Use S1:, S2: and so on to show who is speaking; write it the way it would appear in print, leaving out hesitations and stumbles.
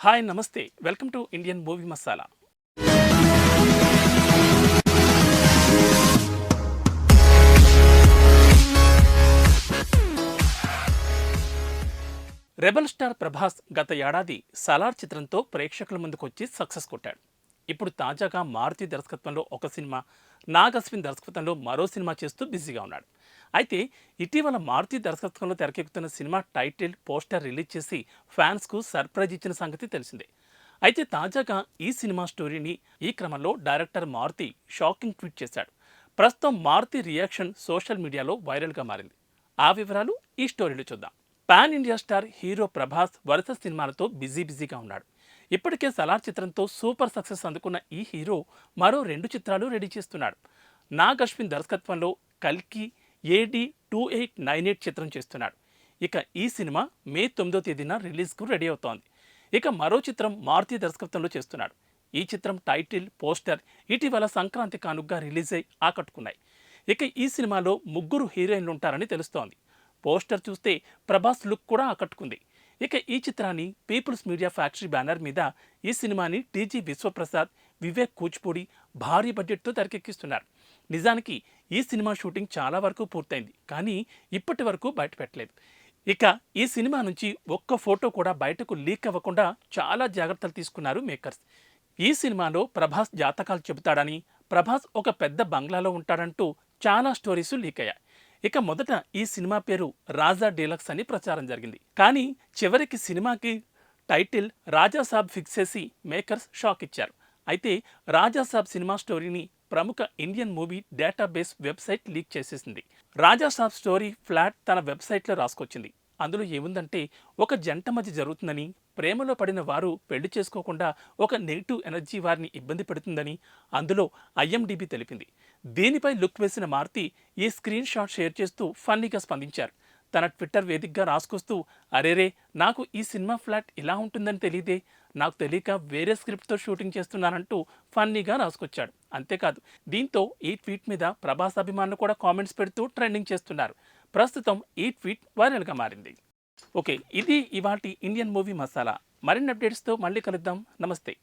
S1: Hi నమస్తే welcome to Indian movie masala. Rebel star Prabhas గత ఏడాది సలార్ చిత్రంతో ప్రేక్షకుల ముందుకొచ్చి సక్సెస్ కొట్టాడు. ఇప్పుడు తాజాగా మారుతి దర్శకత్వంలో ఒక సినిమా, నాగ్ అశ్విన్ దర్శకత్వంలో మరో సినిమా చేస్తూ బిజీగా ఉన్నాడు. అయితే ఇటీవల మారుతి దర్శకత్వంలో తెరకెక్కుతున్న సినిమా టైటిల్, పోస్టర్ రిలీజ్ చేసి ఫ్యాన్స్కు సర్ప్రైజ్ ఇచ్చిన సంగతి తెలిసిందే. అయితే తాజాగా ఈ సినిమా స్టోరీని ఈ క్రమంలో డైరెక్టర్ మారుతి షాకింగ్ ట్వీట్ చేశాడు. ప్రస్తుతం మారుతి రియాక్షన్ సోషల్ మీడియాలో వైరల్గా మారింది. ఆ వివరాలు ఈ స్టోరీలో చూద్దాం. Pan India star hero Prabhas వరుస సినిమాలతో బిజీగా ఉన్నాడు. ఇప్పటికే సలార్ చిత్రంతో సూపర్ సక్సెస్ అందుకున్న ఈ హీరో మరో 2 చిత్రాలు రెడీ చేస్తున్నాడు. నాగ్ అశ్విన్ దర్శకత్వంలో కల్కి AD 2898 చిత్రం చేస్తున్నాడు. ఇక ఈ సినిమా మే 9వ తేదీన రిలీజ్కు రెడీ అవుతోంది. ఇక మరో చిత్రం మారుతి దర్శకత్వంలో చేస్తున్నాడు. ఈ చిత్రం టైటిల్, పోస్టర్ ఇటీవల సంక్రాంతి కానుకగా రిలీజ్ అయి ఆకట్టుకున్నాయి. ఇక ఈ సినిమాలో 3 హీరోయిన్లు ఉంటారని తెలుస్తోంది. పోస్టర్ చూస్తే ప్రభాస్ లుక్ కూడా ఆకట్టుకుంది. ఇక ఈ చిత్రాన్ని పీపుల్స్ మీడియా ఫ్యాక్టరీ బ్యానర్ మీద ఈ సినిమాని TG విశ్వప్రసాద్, వివేక్ కూచిపూడి భారీ బడ్జెట్తో తెరకెక్కిస్తున్నారు. నిజానికి ఈ సినిమా షూటింగ్ చాలా వరకు పూర్తయింది, కానీ ఇప్పటి వరకు బయటపెట్టలేదు. ఇక ఈ సినిమా నుంచి ఒక్క ఫోటో కూడా బయటకు లీక్ అవ్వకుండా చాలా జాగ్రత్తలు తీసుకున్నారు మేకర్స్. ఈ సినిమాలో ప్రభాస్ జాతకాలు చెబుతాడని, ప్రభాస్ ఒక పెద్ద బంగ్లాలో ఉంటాడంటూ చాలా స్టోరీస్ లీక్ అయ్యాయి. ఇక మొదట ఈ సినిమా పేరు రాజా డీలక్స్ అని ప్రచారం జరిగింది. కానీ చివరికి సినిమాకి టైటిల్ రాజాసాబ్ ఫిక్స్ చేసి మేకర్స్ షాక్ ఇచ్చారు. అయితే రాజాసాబ్ సినిమా స్టోరీని ప్రముఖ Indian movie database website leak చేసేసింది. రాజాసాబ్ స్టోరీ ఫ్లాట్ తన వెబ్సైట్లో రాసుకొచ్చింది. అందులో ఏముందంటే, ఒక జంట మధ్య జరుగుతుందని, ప్రేమలో పడిన వారు పెళ్లి చేసుకోకుండా ఒక నెగిటివ్ ఎనర్జీ వారిని ఇబ్బంది పెడుతుందని అందులో IMDb తెలిపింది. దీనిపై లుక్ వేసిన మారుతి ఈ స్క్రీన్ షాట్ షేర్ చేస్తూ ఫన్నీగా స్పందించారు. తన ట్విట్టర్ వేదికగా రాసుకొస్తూ, అరేరే, నాకు ఈ సినిమా ఫ్లాట్ ఇలా ఉంటుందని తెలియదే, నాకు తెలియక వేరే స్క్రిప్ట్తో షూటింగ్ చేస్తున్నానంటూ ఫన్నీగా రాసుకొచ్చాడు. అంతేకాదు, దీంతో ఈ ట్వీట్ మీద ప్రభాస్ అభిమానులు కూడా కామెంట్స్ పెడుతూ ట్రెండింగ్ చేస్తున్నారు. ప్రస్తుతం ఈ ట్వీట్ వైరల్గా మారింది. ఓకే, ఇది ఇవాల్టి ఇండియన్ మూవీ మసాలా. మరిన్ని అప్డేట్స్తో మళ్ళీ కలుద్దాం. నమస్తే.